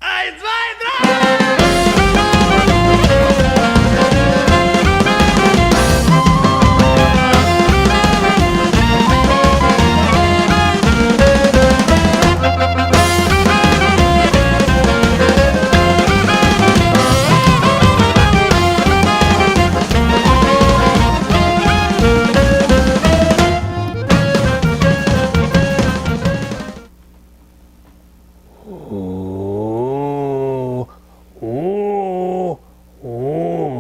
1, 2, 3!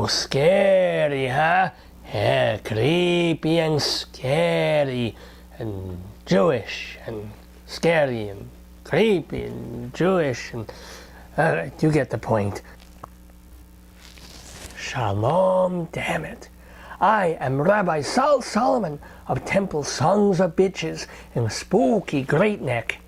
Scary, huh? Yeah, creepy and scary and Jewish and scary and creepy and Jewish and you get the point. Shalom Dammit. I am Rabbi Sol Solomon of Temple Songs of Bitches in spooky Great Neck,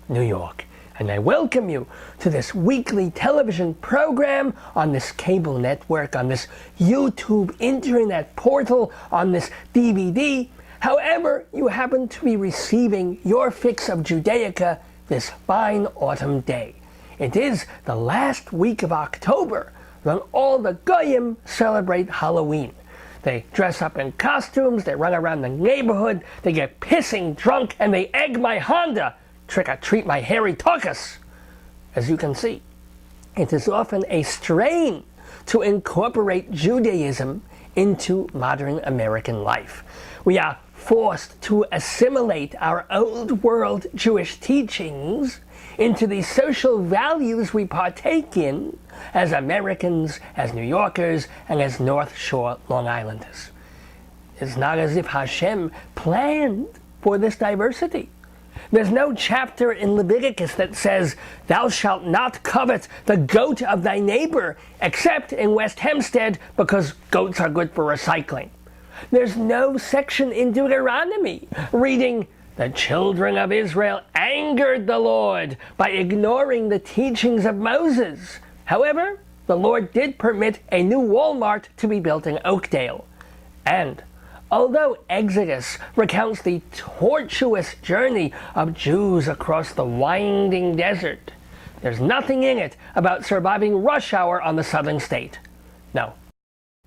New York. And I welcome you to this weekly television program on this cable network, on this YouTube internet portal, on this DVD, however you happen to be receiving your fix of Judaica this fine autumn day. It is the last week of October when all the Goyim celebrate Halloween. They dress up in costumes, they run around the neighborhood, they get pissing drunk, and they egg my Honda. Trick-or-treat my hairy tuchus. As you can see, it is often a strain to incorporate Judaism into modern American life. We are forced to assimilate our old world Jewish teachings into the social values we partake in as Americans, as New Yorkers, and as North Shore Long Islanders. It's not as if Hashem planned for this diversity. There's no chapter in Leviticus that says, "Thou shalt not covet the goat of thy neighbor," except in West Hempstead because goats are good for recycling. There's no section in Deuteronomy reading, "The children of Israel angered the Lord by ignoring the teachings of Moses." However, the Lord did permit a new Walmart to be built in Oakdale. And although Exodus recounts the tortuous journey of Jews across the winding desert, there's nothing in it about surviving rush hour on the southern state. No.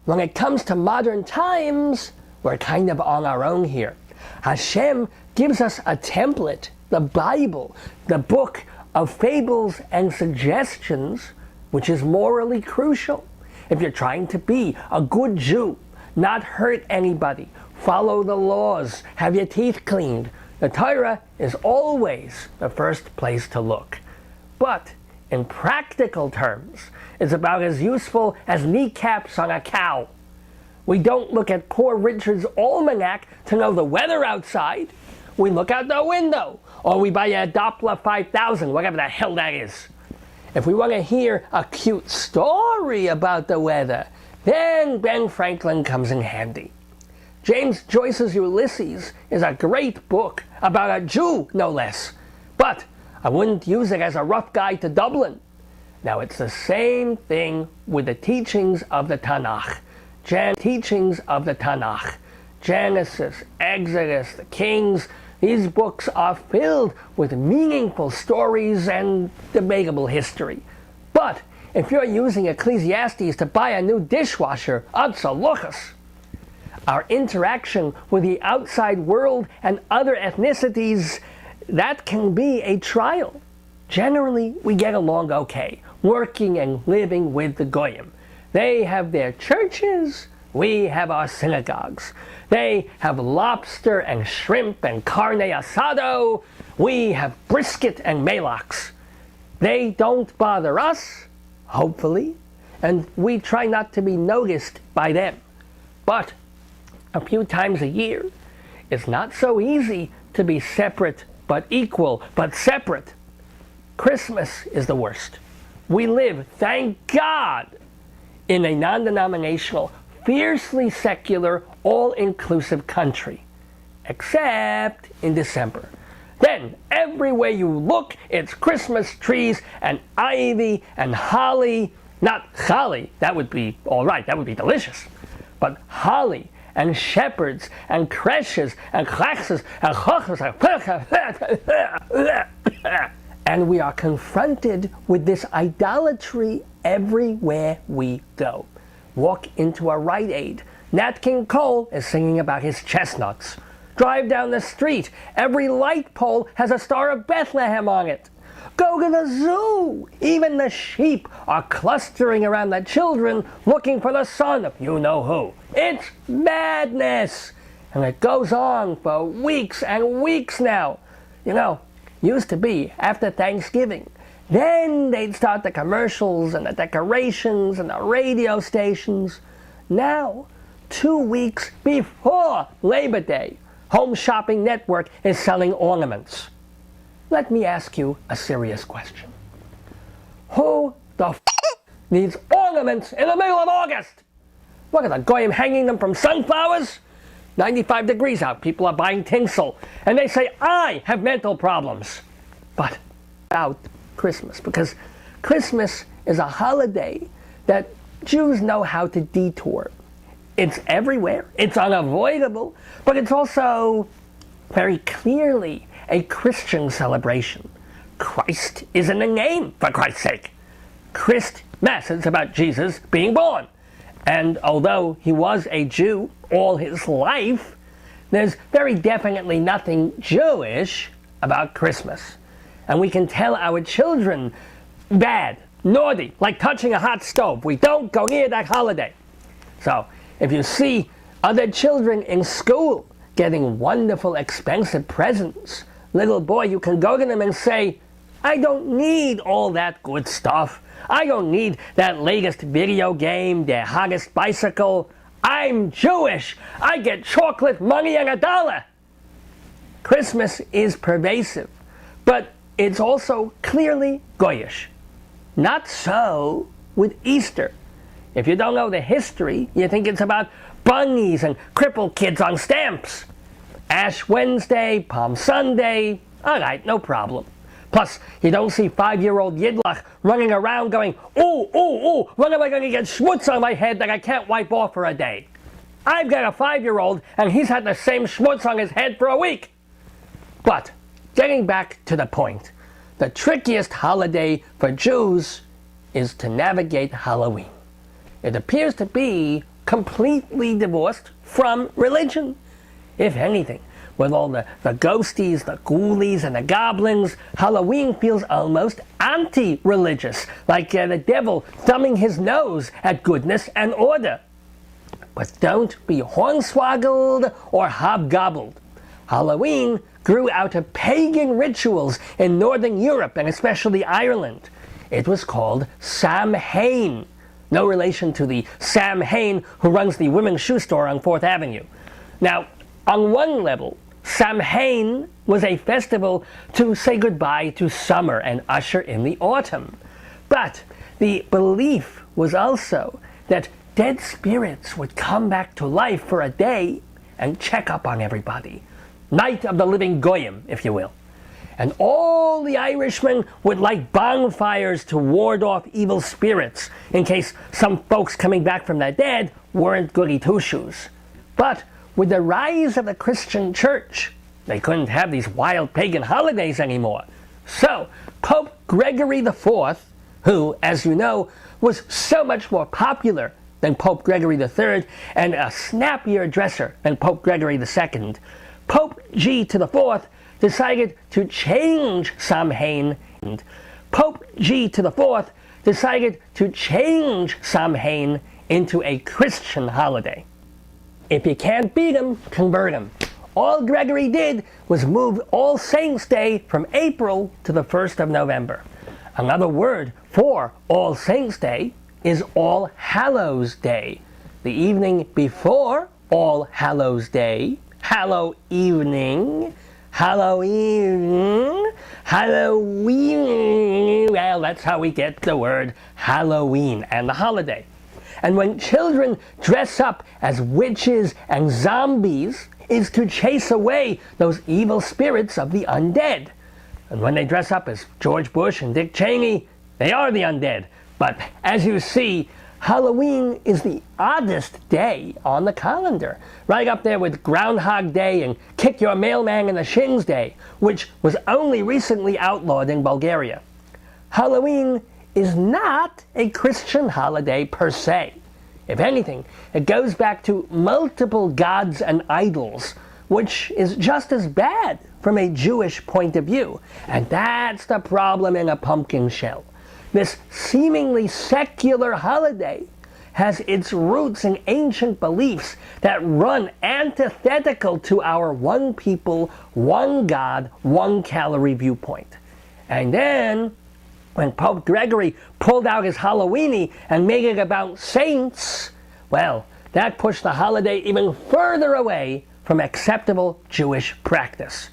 When it comes to modern times, we're kind of on our own here. Hashem gives us a template, the Bible, the book of fables and suggestions, which is morally crucial. If you're trying to be a good Jew, not hurt anybody, follow the laws, have your teeth cleaned, the Torah is always the first place to look. But in practical terms, it's about as useful as kneecaps on a cow. We don't look at Poor Richard's almanac to know the weather outside. We look out the window, or we buy a Doppler 5000, whatever the hell that is. If we want to hear a cute story about the weather, then Ben Franklin comes in handy. James Joyce's Ulysses is a great book about a Jew, no less. But I wouldn't use it as a rough guide to Dublin. Now it's the same thing with the teachings of the Tanakh. Teachings of the Tanakh. Genesis, Exodus, the Kings. These books are filled with meaningful stories and debatable history. But if you're using Ecclesiastes to buy a new dishwasher, Atzaluchas. Our interaction with the outside world and other ethnicities, that can be a trial. Generally, we get along okay, working and living with the Goyim. They have their churches, we have our synagogues. They have lobster and shrimp and carne asado, we have brisket and melox. They don't bother us, hopefully, and we try not to be noticed by them. But a few times a year, it's not so easy to be separate but equal but separate. Christmas is the worst. We live, thank God, in a non-denominational, fiercely secular, all-inclusive country. Except in December. Then, everywhere you look, it's Christmas trees and ivy and holly. Not holly, that would be alright, that would be delicious. But holly and shepherds and creches and klaxes and chochas And we are confronted with this idolatry everywhere we go. Walk into a Rite Aid, Nat King Cole is singing about his chestnuts. Drive down the street, every light pole has a Star of Bethlehem on it. Go to the zoo, even the sheep are clustering around the children looking for the son of you-know-who. It's madness! And it goes on for weeks and weeks now. You know, used to be after Thanksgiving. Then they'd start the commercials and the decorations and the radio stations. Now, 2 weeks before Labor Day, Home Shopping Network is selling ornaments. Let me ask you a serious question. Who the needs ornaments in the middle of August? What are the goyim hanging them from sunflowers? 95 degrees out, people are buying tinsel, and they say I have mental problems. But about Christmas, because Christmas is a holiday that Jews know how to detour. It's everywhere, it's unavoidable, but it's also very clearly a Christian celebration. Christ is in the name, for Christ's sake. Christmas is about Jesus being born. And although he was a Jew all his life, there's very definitely nothing Jewish about Christmas. And we can tell our children, bad, naughty, like touching a hot stove. We don't go near that holiday. So, if you see other children in school getting wonderful, expensive presents, little boy, you can go to them and say, I don't need all that good stuff. I don't need that latest video game, the hottest bicycle. I'm Jewish. I get chocolate money and $1. Christmas is pervasive, but it's also clearly Goyish. Not so with Easter. If you don't know the history, you think it's about bunnies and crippled kids on stamps. Ash Wednesday, Palm Sunday, all right, no problem. Plus, you don't see 5-year-old Yidlach running around going, ooh, ooh, ooh, when am I going to get schmutz on my head that I can't wipe off for a day? I've got a 5-year-old, and he's had the same schmutz on his head for a week. But, getting back to the point, the trickiest holiday for Jews is to navigate Halloween. It appears to be completely divorced from religion. If anything, with all the ghosties, the ghoulies, and the goblins, Halloween feels almost anti-religious, like the devil thumbing his nose at goodness and order. But don't be hornswoggled or hobgobbled. Halloween grew out of pagan rituals in Northern Europe and especially Ireland. It was called Samhain. No relation to the Sam Hain who runs the women's shoe store on 4th Avenue. Now, on one level, Samhain was a festival to say goodbye to summer and usher in the autumn. But the belief was also that dead spirits would come back to life for a day and check up on everybody. Night of the Living Goyim, if you will. And all the Irishmen would light bonfires to ward off evil spirits, in case some folks coming back from the dead weren't goody two-shoes. But with the rise of the Christian church, they couldn't have these wild pagan holidays anymore. So, Pope Gregory IV, who, as you know, was so much more popular than Pope Gregory III and a snappier dresser than Pope Gregory II, Pope G to the Fourth decided to change Samhain. Pope G to the Fourth decided to change Samhain into a Christian holiday. If you can't beat him, convert him. All Gregory did was move All Saints' Day from April to the 1st of November. Another word for All Saints' Day is All Hallows' Day. The evening before All Hallows' Day, Hallow Evening, Halloween, Halloween. Well, that's how we get the word Halloween and the holiday. And when children dress up as witches and zombies, is to chase away those evil spirits of the undead. And when they dress up as George Bush and Dick Cheney, they are the undead. But as you see, Halloween is the oddest day on the calendar, right up there with Groundhog Day and Kick Your Mailman in the Shins Day, which was only recently outlawed in Bulgaria. Halloween is not a Christian holiday per se. If anything, it goes back to multiple gods and idols, which is just as bad from a Jewish point of view. And that's the problem in a pumpkin shell. This seemingly secular holiday has its roots in ancient beliefs that run antithetical to our one people, one God, one calorie viewpoint. And then, when Pope Gregory pulled out his Halloweeny and made it about saints, well, that pushed the holiday even further away from acceptable Jewish practice.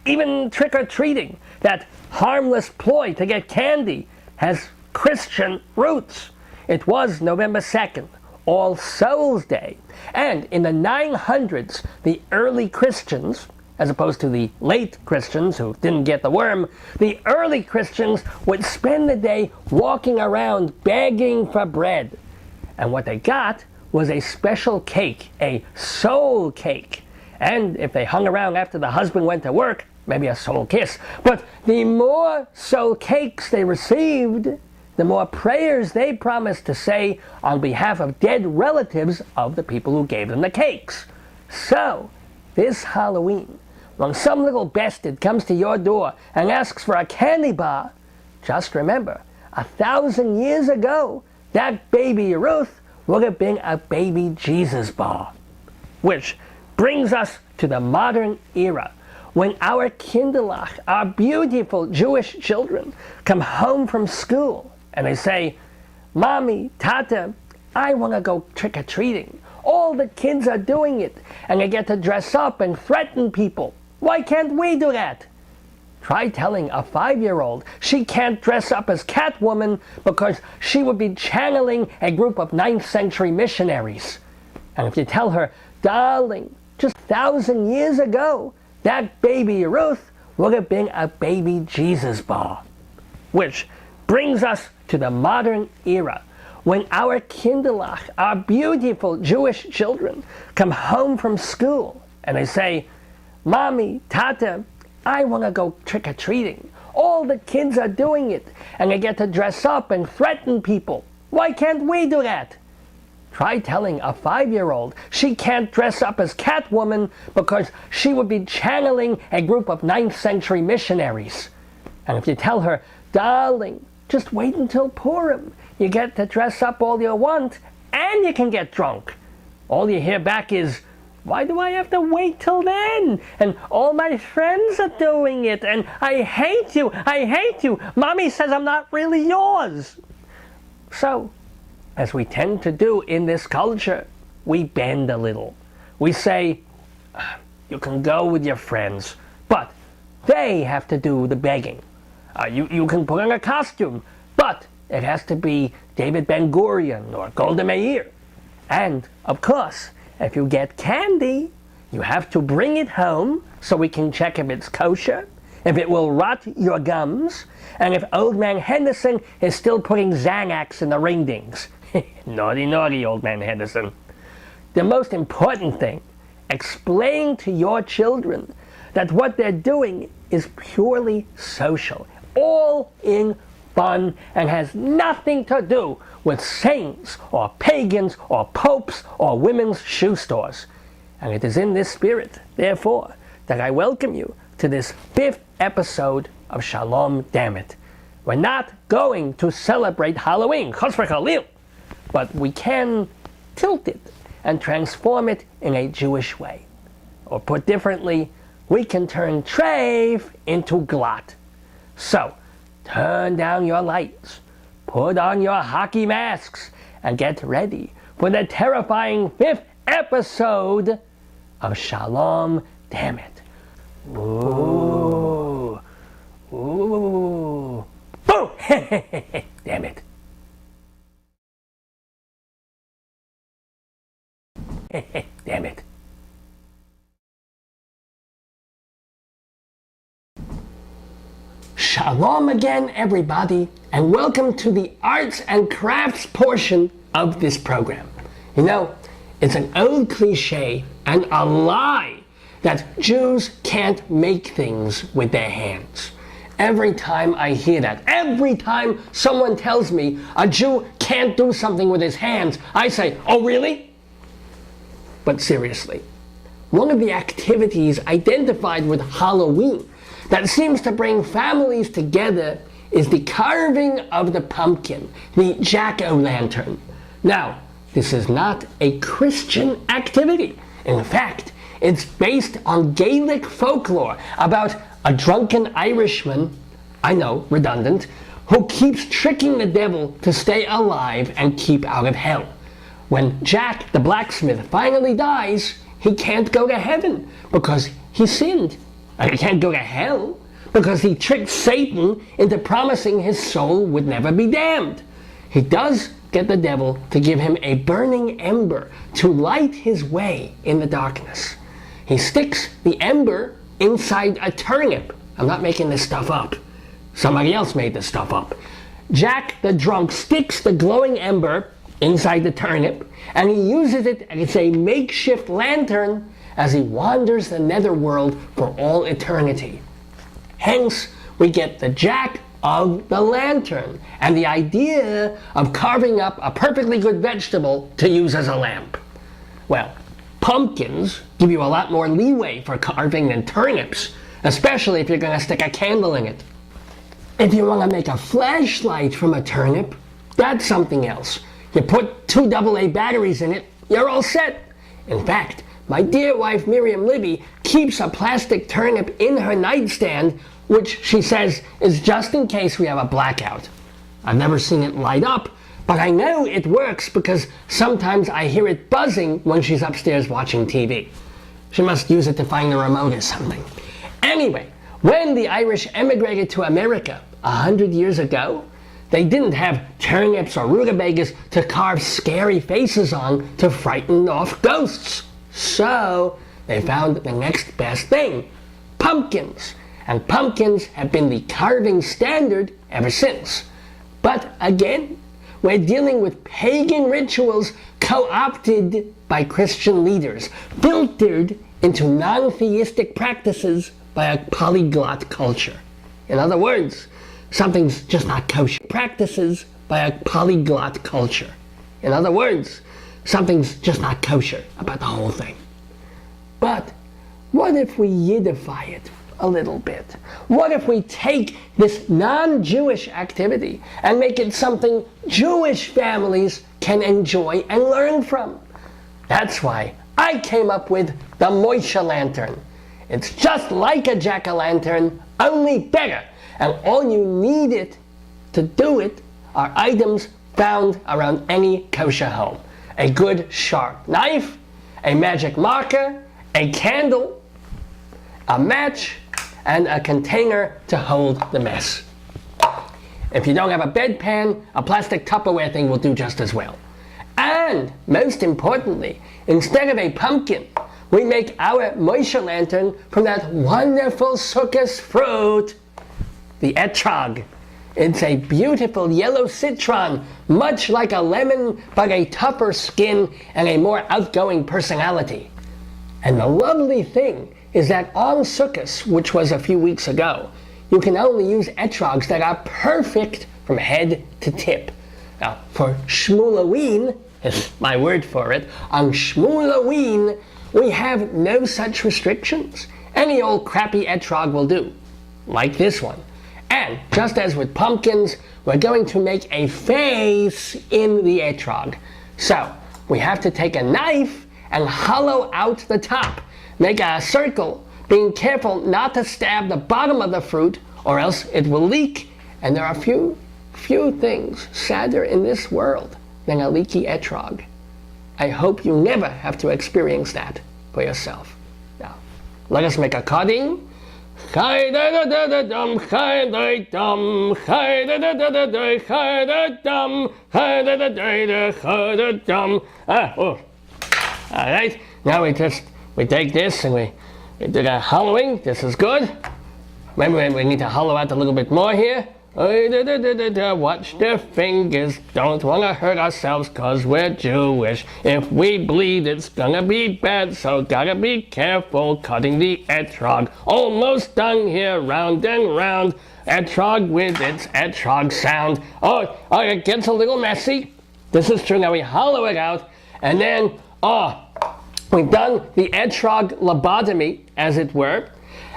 Even trick-or-treating, that harmless ploy to get candy, has Christian roots. It was November 2nd, All Souls Day, and in the 900s, the early Christians, as opposed to the late Christians who didn't get the worm, the early Christians would spend the day walking around begging for bread. And what they got was a special cake, a soul cake. And if they hung around after the husband went to work, maybe a soul kiss. But the more soul cakes they received, the more prayers they promised to say on behalf of dead relatives of the people who gave them the cakes. So, this Halloween, when some little bastard comes to your door and asks for a candy bar, just remember, 1,000 years ago, that baby Ruth would have been a baby Jesus bar. Which brings us to the modern era, when our kinderlach, our beautiful Jewish children, come home from school and they say, "Mommy, Tata, I want to go trick-or-treating. All the kids are doing it, and they get to dress up and threaten people. Why can't we do that?" Try telling a 5-year-old she can't dress up as Catwoman because she would be channeling a group of 9th century missionaries. And if you tell her, "Darling, just 1,000 years ago, that baby Ruth would have been a baby Jesus bar." Which brings us to the modern era, when our kinderlach, our beautiful Jewish children, come home from school and they say, "Mommy, Tata, I want to go trick-or-treating. All the kids are doing it, and they get to dress up and threaten people. Why can't we do that?" Try telling a 5-year-old she can't dress up as Catwoman because she would be channeling a group of 9th century missionaries. And if you tell her, "Darling, just wait until Purim. You get to dress up all you want, and you can get drunk," all you hear back is, "Why do I have to wait till then? And all my friends are doing it, and I hate you, I hate you. Mommy says I'm not really yours." So, as we tend to do in this culture, we bend a little. We say, "You can go with your friends, but they have to do the begging. You can put on a costume, but it has to be David Ben-Gurion or Golda Meir. And, of course, if you get candy, you have to bring it home so we can check if it's kosher, if it will rot your gums, and if Old Man Henderson is still putting Xanax in the ring-dings." Naughty, naughty, Old Man Henderson. The most important thing, explain to your children that what they're doing is purely social, all in fun, and has nothing to do with saints or pagans or popes or women's shoe stores. And it is in this spirit, therefore, that I welcome you to this 5th episode of Shalom Dammit. We're not going to celebrate Halloween, chos v'chalil, but we can tilt it and transform it in a Jewish way. Or put differently, we can turn treif into glot. So, turn down your lights, put on your hockey masks, and get ready for the terrifying 5th episode of Shalom Dammit. Ooh. Ooh. Boo! Damn it. Damn it. Shalom again, everybody, and welcome to the arts and crafts portion of this program. You know, it's an old cliche and a lie that Jews can't make things with their hands. Every time I hear that, every time someone tells me a Jew can't do something with his hands, I say, oh really? But seriously, one of the activities identified with Halloween that seems to bring families together is the carving of the pumpkin, the jack-o'-lantern. Now, this is not a Christian activity. In fact, it's based on Gaelic folklore about a drunken Irishman, I know, redundant, who keeps tricking the devil to stay alive and keep out of hell. When Jack the blacksmith finally dies, he can't go to heaven because he sinned. He can't go to hell because he tricked Satan into promising his soul would never be damned. He does get the devil to give him a burning ember to light his way in the darkness. He sticks the ember inside a turnip. I'm not making this stuff up. Somebody else made this stuff up. Jack the drunk sticks the glowing ember inside the turnip, and he uses it as a makeshift lantern as he wanders the netherworld for all eternity. Hence, we get the Jack of the Lantern, and the idea of carving up a perfectly good vegetable to use as a lamp. Well, pumpkins give you a lot more leeway for carving than turnips, especially if you're going to stick a candle in it. If you want to make a flashlight from a turnip, that's something else. You put 2 AA batteries in it, you're all set. In fact, my dear wife Miriam Libby keeps a plastic turnip in her nightstand, which she says is just in case we have a blackout. I've never seen it light up, but I know it works because sometimes I hear it buzzing when she's upstairs watching TV. She must use it to find the remote or something. Anyway, when the Irish emigrated to America 100 years ago, they didn't have turnips or rutabagas to carve scary faces on to frighten off ghosts. So they found the next best thing, pumpkins. And pumpkins have been the carving standard ever since. But again, we're dealing with pagan rituals co-opted by Christian leaders, filtered into non-theistic practices by a polyglot culture. In other words, something's just not kosher. Practices by a polyglot culture. In other words, something's just not kosher about the whole thing. But what if we Yiddify it a little bit? What if we take this non-Jewish activity and make it something Jewish families can enjoy and learn from? That's why I came up with the Moshe Lantern. It's just like a jack-o'-lantern, only better. And all you need it to do it are items found around any kosher home. A good sharp knife, a magic marker, a candle, a match, and a container to hold the mess. If you don't have a bedpan, a plastic Tupperware thing will do just as well. And most importantly, instead of a pumpkin, we make our Moshe Lantern from that wonderful Sukkot fruit, the etrog. It's a beautiful yellow citron, much like a lemon, but a tougher skin and a more outgoing personality. And the lovely thing is that on Sukkot, which was a few weeks ago, you can only use etrogs that are perfect from head to tip. Now, for Shmuloween, is my word for it, on Shmuloween, we have no such restrictions. Any old crappy etrog will do, like this one. And just as with pumpkins, we're going to make a face in the etrog. So, we have to take a knife and hollow out the top. Make a circle, being careful not to stab the bottom of the fruit or else it will leak. And there are few things sadder in this world than a leaky etrog. I hope you never have to experience that for yourself. Now, let us make a cutting. Alright, now we take this and we do the hollowing. This is good. Maybe we need to hollow out a little bit more here. Watch the fingers, don't wanna hurt ourselves cause we're Jewish. If we bleed it's gonna be bad, so gotta be careful cutting the etrog. Almost done here, round and round. Etrog with its etrog sound. Oh, it gets a little messy. This is true, now we hollow it out, and then, we've done the etrog lobotomy, as it were.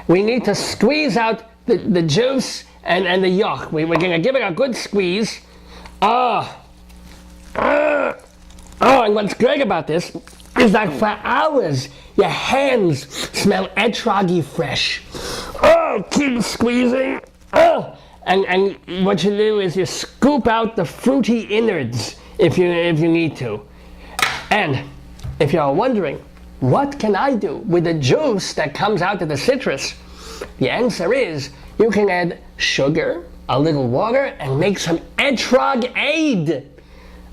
We need to squeeze out the juice and the yolk. We're gonna give it a good squeeze. And what's great about this is that for hours, your hands smell etroggy fresh. Keep squeezing. And what you do is you scoop out the fruity innards if you need to. And if you're wondering, what can I do with the juice that comes out of the citrus? The answer is, you can add sugar, a little water, and make some etrog-aid.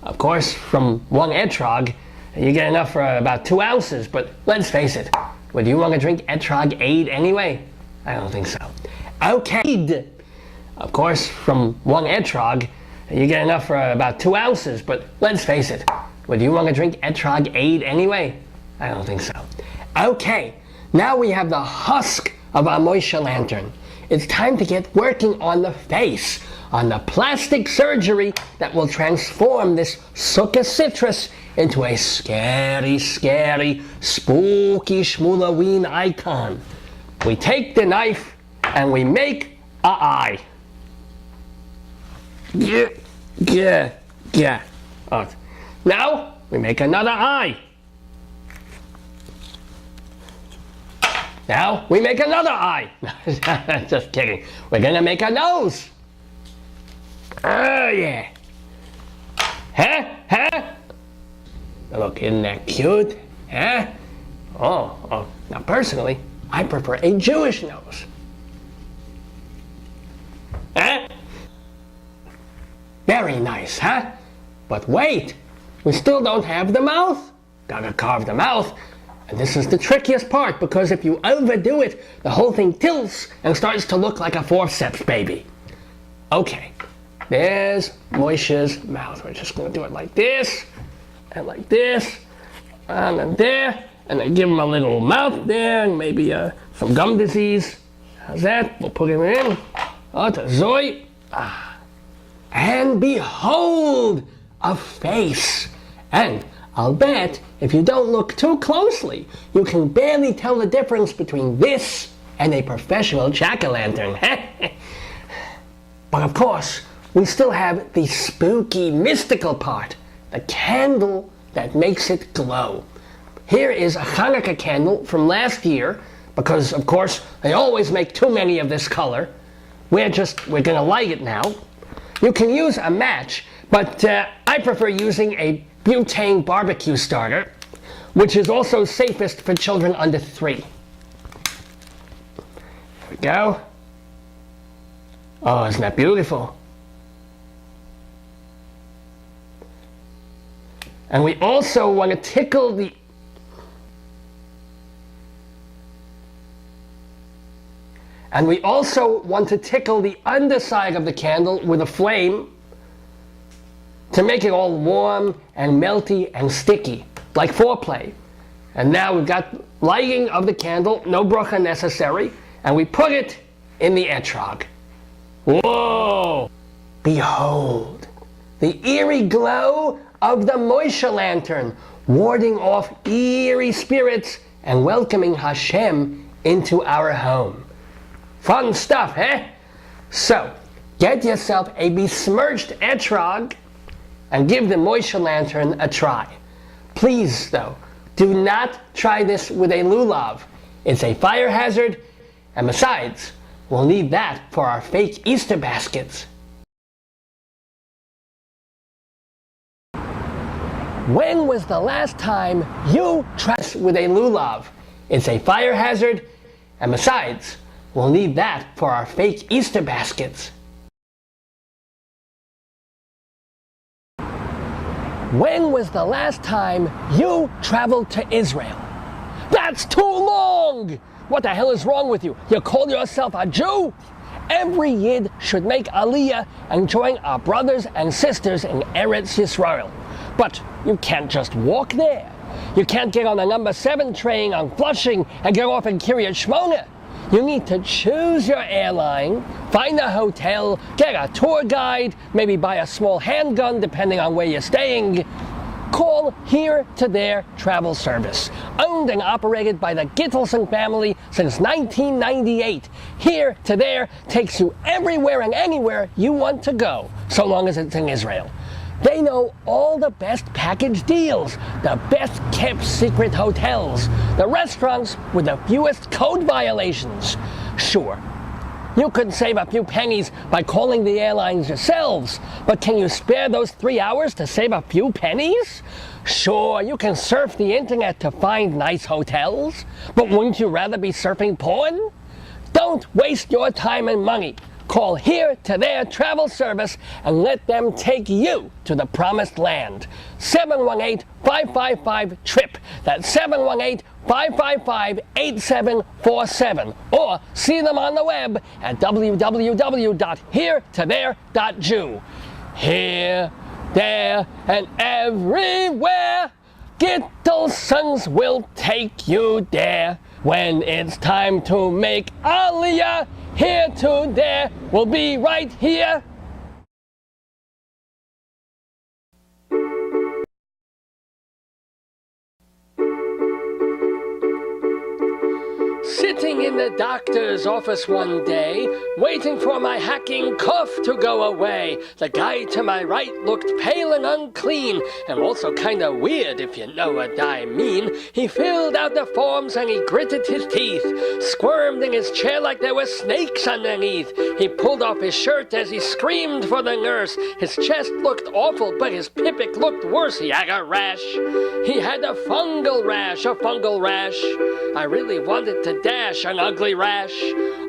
Of course, from one etrog, you get enough for about 2 ounces, but let's face it, would you want to drink etrog-aid anyway? I don't think so. Okay. Of course, from one etrog, you get enough for about 2 ounces, but let's face it, would you want to drink etrog-aid anyway? I don't think so. Okay, now we have the husk of our moisture lantern. It's time to get working on the face, on the plastic surgery that will transform this sukkah citrus into a scary, scary, spooky Shmuloween icon. We take the knife and we make a eye. Yeah. Now we make another eye. Now we make another eye. Just kidding. We're gonna make a nose. Oh yeah. Huh? Look, isn't that cute? Huh? Oh. Now personally, I prefer a Jewish nose. Huh? Very nice, huh? But wait, we still don't have the mouth. Gotta carve the mouth. And this is the trickiest part, because if you overdo it, the whole thing tilts and starts to look like a forceps baby. Okay, there's Moishe's mouth. We're just gonna do it like this, and like this, and then there, and then give him a little mouth there, and maybe some gum disease. How's that? We'll put him in. To Zoe. And behold, a face. And I'll bet if you don't look too closely, you can barely tell the difference between this and a professional jack-o'-lantern. But of course, we still have the spooky, mystical part, the candle that makes it glow. Here is a Hanukkah candle from last year, because of course, they always make too many of this color. We're gonna light it now. You can use a match, but I prefer using a butane barbecue starter, which is also safest for children under 3. There we go. Oh, isn't that beautiful? And we also want to tickle the underside of the candle with a flame to make it all warm and melty and sticky, like foreplay. And now we've got lighting of the candle, no bracha necessary, and we put it in the etrog. Whoa! Behold, the eerie glow of the moisture lantern, warding off eerie spirits and welcoming Hashem into our home. Fun stuff, eh? So, get yourself a besmirched etrog and give the moisture lantern a try. Please, though, do not try this with a lulav. It's a fire hazard, and besides, we'll need that for our fake Easter baskets. When was the last time you tried this with a lulav? It's a fire hazard, and besides, we'll need that for our fake Easter baskets. When was the last time you traveled to Israel? That's too long! What the hell is wrong with you? You call yourself a Jew? Every Yid should make Aliyah and join our brothers and sisters in Eretz Yisrael. But you can't just walk there. You can't get on the number 7 train on Flushing and get off in Kiryat Shmona. You need to choose your airline, find a hotel, get a tour guide, maybe buy a small handgun depending on where you're staying. Call Here to There Travel Service, owned and operated by the Gittelson family since 1998. Here to There takes you everywhere and anywhere you want to go, so long as it's in Israel. They know all the best package deals, the best kept secret hotels, the restaurants with the fewest code violations. Sure, you could save a few pennies by calling the airlines yourselves, but can you spare those 3 hours to save a few pennies? Sure, you can surf the internet to find nice hotels, but wouldn't you rather be surfing porn? Don't waste your time and money. Call Here to There Travel Service and let them take you to the promised land. 718-555-TRIP. That's 718-555-8747. Or see them on the web at www.heretothere.jew. Here, there, and everywhere, Gittelsons will take you there. When it's time to make Aliyah, Here to There will be right here. Sitting in the doctor's office one day, waiting for my hacking cough to go away. The guy to my right looked pale and unclean, and also kinda weird if you know what I mean. He filled out the forms and he gritted his teeth, squirmed in his chair like there were snakes underneath. He pulled off his shirt as he screamed for the nurse. His chest looked awful, but his pipik looked worse. He had a rash. He had a fungal rash. I really wanted to dash an ugly rash.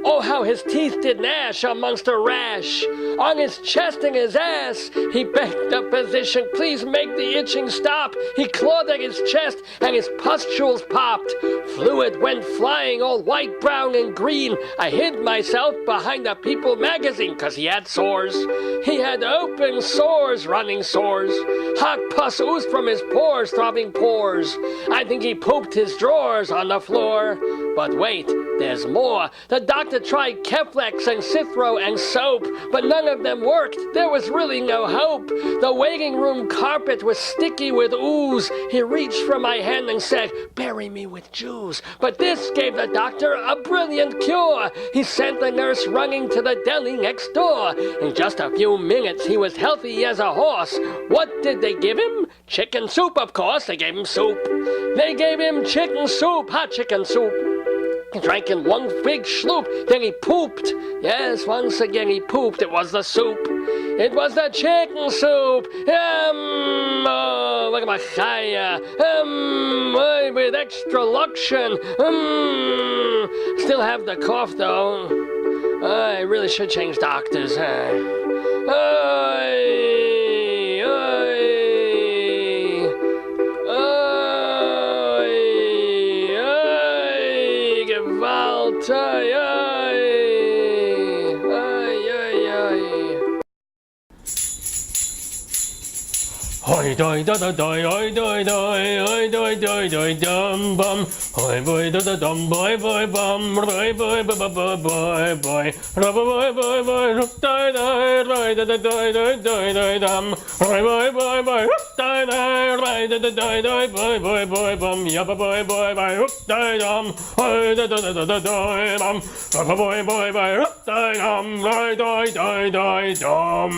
Oh, how his teeth did gnash amongst a rash. On his chest and his ass, he begged the physician, please make the itching stop. He clawed at his chest and his pustules popped. Fluid went flying all white, brown, and green. I hid myself behind the People magazine, 'cause he had sores. He had open sores, running sores. Hot pus oozed from his pores, throbbing pores. I think he pooped his drawers on the floor. But wait, there's more. The doctor tried Keflex and Cithro and soap, but none of them worked. There was really no hope. The waiting room carpet was sticky with ooze. He reached for my hand and said, bury me with Jews. But this gave the doctor a brilliant cure. He sent the nurse running to the deli next door. In just a few minutes, he was healthy as a horse. What did they give him? Chicken soup, of course. They gave him soup. They gave him chicken soup, hot chicken soup. He drank in one big schloop, then he pooped. Yes, once again he pooped. It was the soup. It was the chicken soup. Oh, look at my chaya. With extra luction. Still have the cough though. I really should change doctors. Hoi doi da da doi, hoi doi doi, hoi doi doi doi dum bum, hoi boy da da dum boy boy bum, boy boy boy boy boy boy boy, rubber boy boy boy, rup doi doi, roi da da doi doi doi doi dum, roi boy boy boy, rup doi doi, roi da da doi doi boy boy boy bum, yabba boy boy boy, rup doi dum, hoi da da da da da doi bum, rubber boy boy boy, rup doi dum, roi doi doi doi dum.